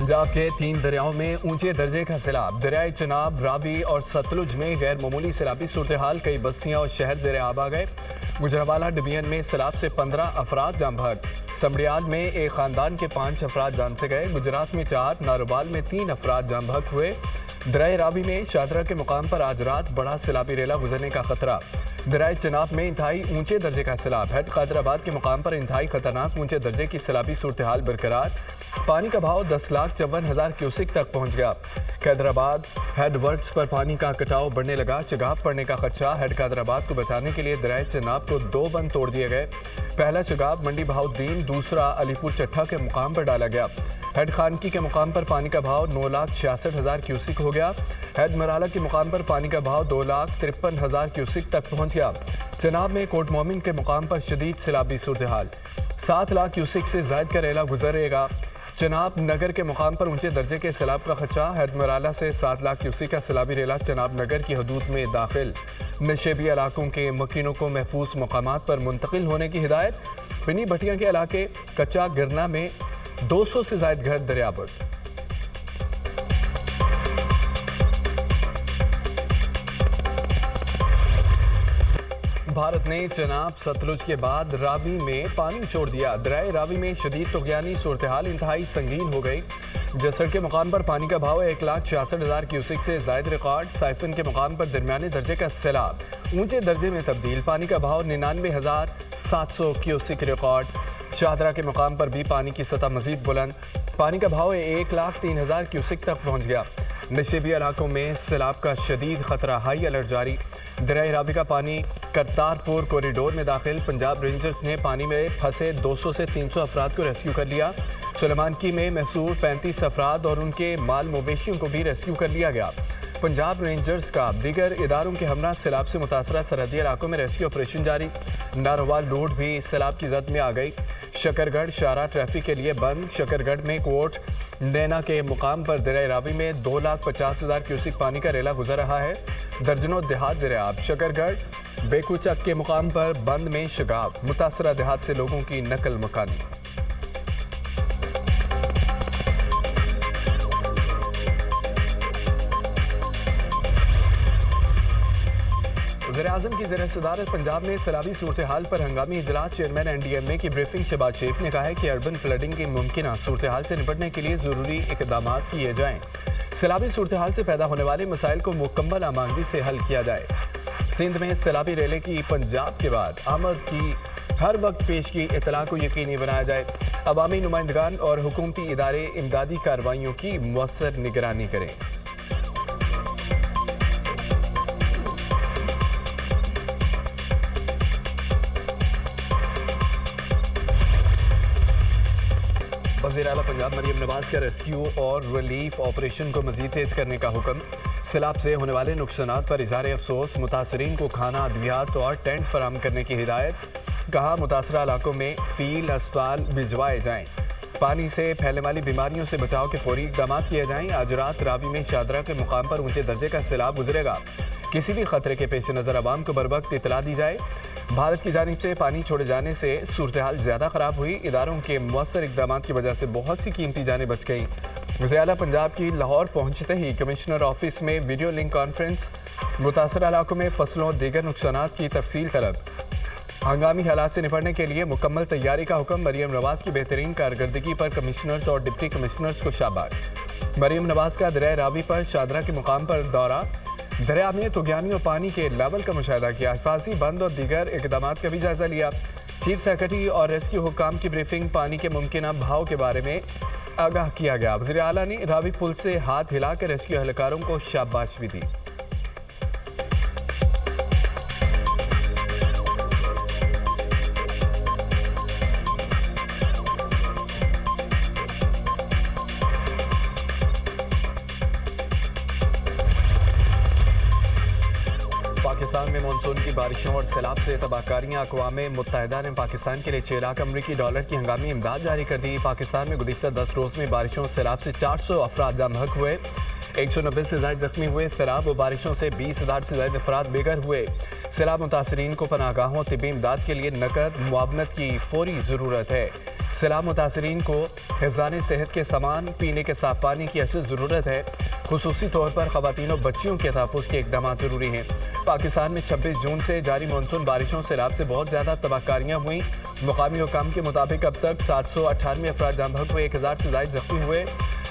पंजाब के 3 दरियाओं में ऊंचे दर्जे का सैलाब। दरियाए चनाब, रावी और सतलुज में गैर मामूली सैलाबी सूरत-ए-हाल। कई बस्तियां और शहर ज़ेर आब आ गए। गुजरावाला डिवीजन में सैलाब से 15 अफराद जान बहक। समड़ियाल में एक खानदान के 5 अफराद जान से गए। गुजरात में 4, नारोबाल में 3 अफराद जान बहक हुए। दरियाए रावी में शादरा के मुकाम पर आज रात बड़ा सैलाबी रेला गुजरने का खतरा। दरियाए चनाब में इंतहाई ऊंचे दर्जे का सैलाब। हेड कादराबाद के मुकाम पर इंतहाई खतरनाक ऊंचे दर्जे की सैलाबी सूरत-ए-हाल बरकरार। पानी का बहाव 10,54,000 क्यूसिक तक पहुंच गया। कैदराबाद हेड वर्क्स पर पानी का कटाव बढ़ने लगा। शगाब पड़ने का खदशा। हेड कादराबाद को बचाने के लिए दरियाए चनाब को 2 बंद तोड़ दिए गए। पहला शगाब मंडी बहाउद्दीन, दूसरा अलीपुर चट्ठा के मुकाम पर डाला गया। हेड खानकी के मुकाम पर पानी का बहाव 9,66,000 क्यूसिक हो गया। हेड मराला के मुकाम पर पानी का बहाव 2,53,000 क्यूसिक तक पहुंच गया। चनाब में कोट मोमिन के मुकाम पर शदीद सैलाबी सूरत-ए-हाल। 7 लाख क्यूसिक से जायद का रेला गुजरेगा। चनाब नगर के मुकाम पर ऊंचे दर्जे के सैलाब का खदशा। हेड मराला से 7 लाख क्यूसिक का सैलाबी रेला चनाब नगर की हदूद में दाखिल। नशेबी इलाकों के मकीनों को महफूज मकामात पर मुंतकिल होने की हिदायत। पिनी भटिया के इलाके कच्चा गिरना में 200 से जायद घर दरियाबर्द। भारत ने चनाब सतलुज के बाद रावी में पानी छोड़ दिया। दरियाए रावी में शदीद तुगयानी सूरत-ए-हाल इंतहाई संगीन हो गई। जसड़ के मुकाम पर पानी का भाव 1,66,000 क्यूसिक से जायद रिकॉर्ड। साइफन के मुकाम पर दरमियाने दर्जे का सैलाब ऊंचे दर्जे में तब्दील। पानी का भाव 99,700 क्यूसिक रिकॉर्ड। शाहदरा के मुकाम पर भी पानी की सतह मजीद बुलंद। पानी का भाव 1,03,000 क्यूसिक तक पहुंच गया। नशेबी इलाकों में सैलाब का शदीद खतरा, हाई अलर्ट जारी। दरियाए रावी का पानी करतारपुर कॉरिडोर में दाखिल। पंजाब रेंजर्स ने पानी में फंसे 200 से 300 अफराद को रेस्क्यू कर लिया। सुलेमानकी में महसूर 35 अफराद और उनके माल मवेशियों को भी रेस्क्यू कर लिया गया। पंजाब रेंजर्स का दीगर इदारों के हमरा सैलाब से मुतासरा सरहदी इलाकों में रेस्क्यू ऑपरेशन जारी। नारोवाल रोड भी सैलाब की जद में आ गई। शकरगढ़ शाहरा ट्रैफिक के लिए बंद। शकरगढ़ में कोट नैना के मुकाम पर दरियाए रावी में 2,50,000 क्यूसिक पानी का रेला गुजर रहा है। दर्जनों देहात ज़ेर आब। शकरगढ़ बेकुचक के मुकाम पर बंद में शगाब। मुतासरा देहात से लोगों की नकल मकानी। वज़ीर-ए-आज़म की ज़ेर-ए-सदारत पंजाब में सैलाबी सूरत-ए-हाल पर हंगामी इजलास। चेयरमैन NDMA की ब्रीफिंग शहबाज शरीफ ने कहा है कि अर्बन फ्लडिंग की मुमकिन सूरत-ए-हाल से निपटने के लिए ज़रूरी इक़दाम किए जाएँ। सैलाबी सूरत-ए-हाल से पैदा होने वाले मसाइल को मुकम्मल आमादगी से हल किया जाए। सिंध में सैलाबी रेले की पंजाब के बाद आमद की हर वक्त पेश की इतला को यकीनी बनाया जाए। अवामी नुमाइंदगान और हुकूमती इदारे इमदादी कार्रवाइयों की मुअस्सर निगरानी करें। वज़ीर आला पंजाब मरियम नवाज का रेस्क्यू और रिलीफ ऑपरेशन को मज़ीद तेज़ करने का हुक्म। सैलाब से होने वाले नुकसानात पर इज़हार अफसोस। मुतासरीन को खाना, अद्वियात और टेंट फराहम करने की हिदायत। कहा मुतासरा इलाकों में फील्ड अस्पताल भिजवाए जाएँ। पानी से फैलने वाली बीमारियों से बचाव के फौरी इक़दाम किए जाएँ। आज रात रावी में शादरा के मुकाम पर ऊंचे दर्जे का सैलाब गुजरेगा। किसी भी खतरे के पेश नज़र अवाम को बर वक्त इतला दी जाए। भारत की जानिब से पानी छोड़े जाने से सूरत-ए-हाल ज़्यादा ख़राब हुई। इदारों के मुअस्सर इक़दाम की वजह से बहुत सी कीमती जानें बच गईं। वज़ीर आला पंजाब की लाहौर पहुँचते ही कमिश्नर ऑफिस में वीडियो लिंक कॉन्फ्रेंस। मुतासर इलाकों में फसलों और दीगर नुकसानात की तफसील तलब। हंगामी हालात से निपटने के लिए मुकम्मल तैयारी का हुक्म। मरियम नवाज की बेहतरीन कारकर्दगी पर कमिश्नर्स और डिप्टी कमिश्नर्स को शाबाश। मरियम नवाज का दरियाए रावी पर शादरा के मुकाम पर दौरा। दरिया में तुगयानी और पानी के लेवल का मुशाहिदा किया। हिफाजी बंद और दीगर इक़दाम का भी जायजा लिया। चीफ सेक्रेटरी और रेस्क्यू हुक्काम की ब्रीफिंग। पानी के मुमकिन बहाव के बारे में आगाह किया गया। वज़ीर आला ने रावी पुल से हाथ हिलाकर रेस्क्यू एहलकारों को शाबाश भी दी। पाकिस्तान में मानसून की बारिशों और सैलाब से तबाहकारियां। अक़वाम मुत्तहिदा ने पाकिस्तान के लिए $6 लाख अमरीकी डॉलर की हंगामी इमदाद जारी कर दी। पाकिस्तान में गुज़िश्ता 10 रोज़ में बारिशों और सैलाब से 400 अफराद जान बहक हुए। 190 से ज्यादा जख्मी हुए। सैलाब और बारिशों से 20,000 से ज्यादा अफराद बेघर हुए। सैलाब मुतासरीन को पनाहगाहों तिब्बी इमदाद के लिए नकद मुआवनत की फौरी ज़रूरत है। सैलाब मुतासरीन को हिफ्ज़ान सेहत के सामान, पीने के साफ पानी की अशद ज़रूरत है। खुसूसी तौर पर ख़वातीन और बच्चियों के तहफ़्फ़ुज़ के इक़दाम ज़रूरी हैं। पाकिस्तान में 26 जून से जारी मानसून बारिशों सैलाब से बहुत ज़्यादा तबाहकारियाँ हुई। मुकामी हुकाम के मुताबिक अब तक 798 अफराद जाँ बहक हुए, 1000 से ज़ायद जख्मी हुए।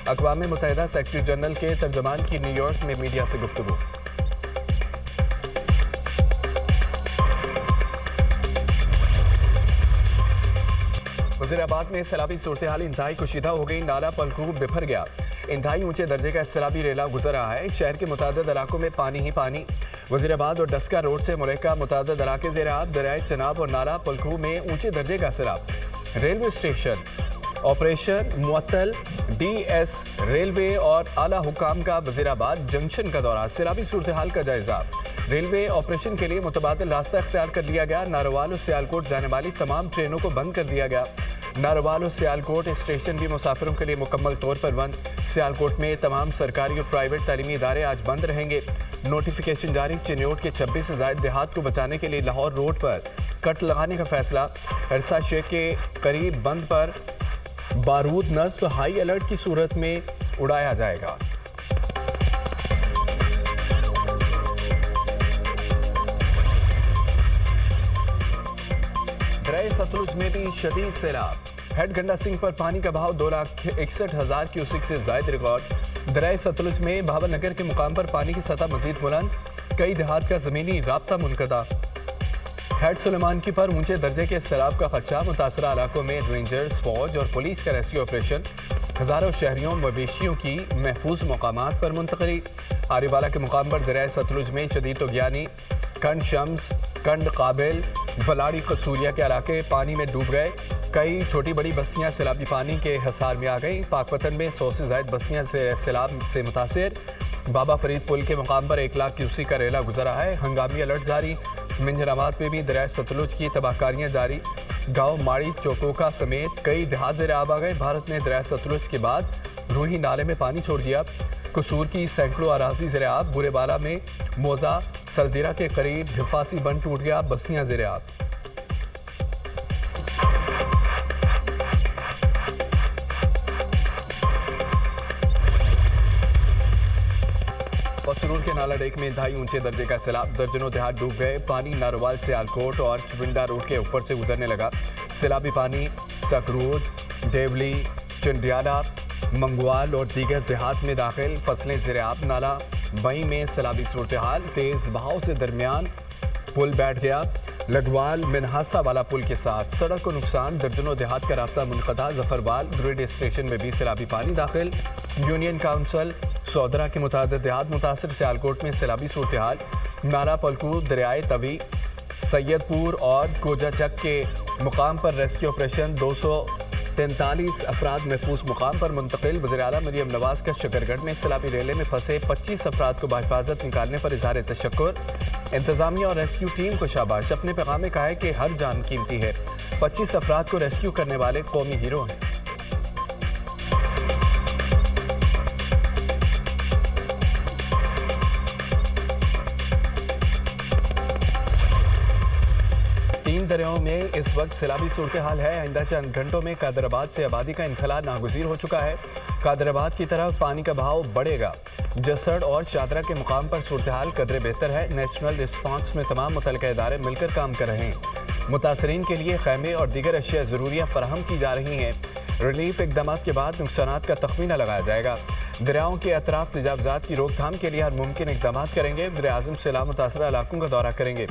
अक़वाम मुत्तहिदा सेक्रेटरी जनरल के तर्जमान की न्यूयॉर्क में मीडिया से गुफ्तगू। वज़ीराबाद में सैलाबी सूरत हाल इंतहाई कुशीदा हो गई। नाला पलकूब बिफर गया। इंतहाई ऊंचे दर्जे का सैलाबी रेला गुजर रहा है। शहर के मुतादिद इलाकों में पानी ही पानी। वज़ीराबाद और डस्का रोड से मुल्का मुतादिद इलाके ज़ेर आब, दरियाए चनाब और नाला पलकूब में ऊंचे दर्जे का सैलाब। रेलवे स्टेशन ऑपरेशन मुअत्तल। DS रेलवे और आला हुकाम का वज़ीराबाद जंक्शन का दौरा। सैलाबी सूरत हाल का जायजा। रेलवे ऑपरेशन के लिए मुतबादिल रास्ता इख्तियार कर लिया गया। नारोवाल और सियालकोट जाने वाली तमाम ट्रेनों को बंद कर दिया गया। नारोवाल और सियालकोट स्टेशन भी मुसाफिरों के लिए मुकम्मल तौर पर बंद। सियालकोट में तमाम सरकारी और प्राइवेट तालीमी इदारे आज बंद रहेंगे। नोटिफिकेशन जारी। चिन्योट के 26 से ज़ायद देहात को बचाने के लिए लाहौर रोड पर कट लगाने का फैसला। अरसा शेख के करीब बंद पर बारूद नस्ब हाई अलर्ट की सूरत में उड़ाया जाएगा। दरिया सतलुज में भी शदीद सैलाब। हेड गंडा सिंह पर पानी का बहाव 2,61,000 क्यूसेक से ज्यादा रिकॉर्ड। दरिया सतलुज में भावल नगर के मुकाम पर पानी की सतह मजीद बुलंद। कई देहात का जमीनी राब्ता मुनक़ता। हेड सुलेमानकी पर ऊंचे दर्जे के सैलाब का खदशा। मुतासरा इलाकों में रेंजर्स, फौज और पुलिस का रेस्क्यू ऑपरेशन। हज़ारों शहरियों मवेशियों की महफूज मकामात पर मुंतकली। आरीवाला के मुकाम पर दरिया सतलुज में शदीद तोगयानी। कंड शम्स, कंड काबिल, बलाड़ी कसूरिया के इलाके पानी में डूब गए। कई छोटी बड़ी बस्तियां सैलाबी पानी के हिसार में आ गई। पाकपतन में 100 से ज़ायद बस्तियां सैलाब से मुतासिर। बाबा फरीद पुल के मुकाम पर 1 लाख क्यूसेक का रेला गुजरा है। हंगामी अलर्ट जारी। मिंजराबाद में भी दरिया सतलुज की तबाहकारियाँ जारी। गाँव माड़ी चौकोका समेत कई देहात ज़ेर आब आ गए। भारत ने दरिया सतलुज के बाद रूही नाले में पानी छोड़ दिया। कसूर की सैकड़ों अराजी ज़ेर आब। बुरेबाला में मोजा सलदीरा के करीब हिफासी बंद टूट गया। बस्तियाँ ज़ेर आब। पसरूर के नाला डेक में इंतहाई ऊंचे दर्जे का सैलाब। दर्जनों देहात डूब गए। पानी नारोवाल से आलकोट और चुविंडा रोड के ऊपर से गुजरने लगा। सैलाबी पानी सकरूद, देवली, चंडियाला, मंगवाल और दीगर देहात में दाखिल। फसलें ज़ेर आब। नाला बई में सैलाबी सूरत हाल। तेज़ बहाव से दरमियान पुल बैठ गया। लगवाल मिनहासा वाला पुल के साथ सड़क को नुकसान। दर्जनों देहात का रास्ता मुनक़ता। जफरवाल ग्रिड स्टेशन में भी सैलाबी पानी दाखिल। यूनियन काउंसिल सौदरा के मुतादिद देहात मुतासिर। सियालकोट में सैलाबी सूरत हाल। नाला पलकू, दरियाए तवी, सैयदपुर और कोजाचक के मुकाम पर रेस्क्यू ऑपरेशन। 243 अफराद महफूज मुकाम पर मुंतकिल। वज़ीर आला मरियम नवाज का शकरगढ़ में सैलाबी रेले में फंसे 25 अफराद को बाहिफाजत निकालने पर इज़हार तशक्कुर। इंतजामिया और रेस्क्यू टीम को शाबाश। अपने पैगाम में कहा है कि हर जान कीमती है। 25 अफराद को रेस्क्यू करने वाले कौमी हीरो हैं। दरियाओं में इस वक्त सैलाबी सूरत हाल है। आइंदा चंद घंटों में कादराबाद से आबादी का इनखला नागुज़ीर हो चुका है। कादराबाद की तरफ पानी का बहाव बढ़ेगा। जसड़ और शादरा के मुकाम पर सूरत हाल कदरे बेहतर है। नेशनल रिस्पांस में तमाम मुतल्लिका इदारे मिलकर काम कर रहे हैं। मुतासरीन के लिए खैमे और दीगर अशिया ज़रूरियाँ फराहम की जा रही हैं। रिलीफ इकदाम के बाद नुकसानात का तखमीना लगाया जाएगा। दरियाओं के अतराफ तेजाबजात की रोकथाम के लिए हर मुमकिन इकदाम करेंगे। वज़ीर-ए-आज़म सैलाब मुतासरा इलाकों का दौरा करेंगे।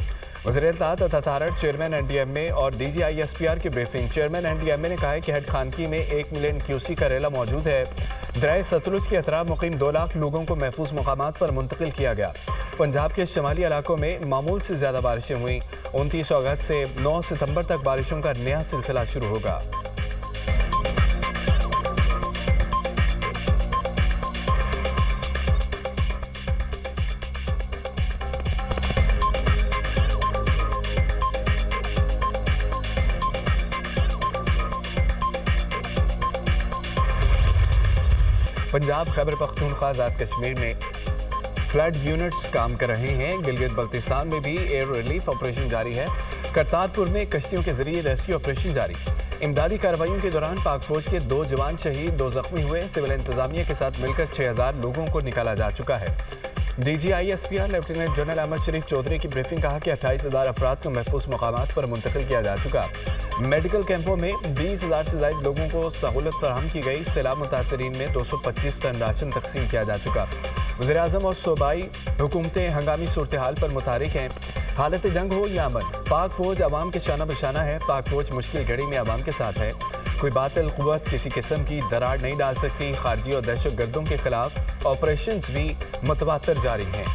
वज़ीर-ए-इत्तेहाद अतातारक चेयरमैन NDMA और DGISPR की ब्रीफिंग। चेयरमैन NDMA ने कहा है कि हेड खानकी में 1 मिलियन क्यूसेक का रेला मौजूद है। दरिया सतलुज के अतराफ मुकीम 2 लाख लोगों को महफूज मकामात पर मुंतकिल किया गया। पंजाब के शमाली इलाकों में मामूल से ज़्यादा बारिशें हुई। 29 अगस्त से 9 सितंबर तक बारिशों का नया सिलसिला शुरू होगा। पंजाब, खैबर पख्तूनख्वा, आज़ाद कश्मीर में फ्लड यूनिट्स काम कर रहे हैं। गिलगित बल्तिस्तान में भी एयर रिलीफ ऑपरेशन जारी है। करतारपुर में कश्तियों के जरिए रेस्क्यू ऑपरेशन जारी। इमदादी कार्रवाइयों के दौरान पाक फौज के 2 जवान शहीद, 2 जख्मी हुए। सिविल इंतजामिया के साथ मिलकर 6000 लोगों को निकाला जा चुका है। DGISPR लेफ्टिनेंट जनरल अहमद शरीफ चौधरी की ब्रीफिंग, कहा कि 28,000 अफराद को महफूज मकामात पर मुंतकिल किया जा चुका। मेडिकल कैंपों में 20,000 से ज़ायद लोगों को सहूलत फराहम की गई। सैलाब मुतासरीन में 225 टन राशन तकसीम किया जा चुका। वज़ीर आज़म और सूबाई हुकूमतें हंगामी सूरत हाल पर मुतारिक हैं। हालत जंग हो या अमन, पाक फौज अवाम के शाना बशाना है। पाक फौज मुश्किल घड़ी में अवाम के साथ है। कोई बातिल कुव्वत किसी किस्म की दरार नहीं डाल सकती। खारजी और दहशत गर्दों के खिलाफ ऑपरेशंस भी मुतवातर जारी हैं।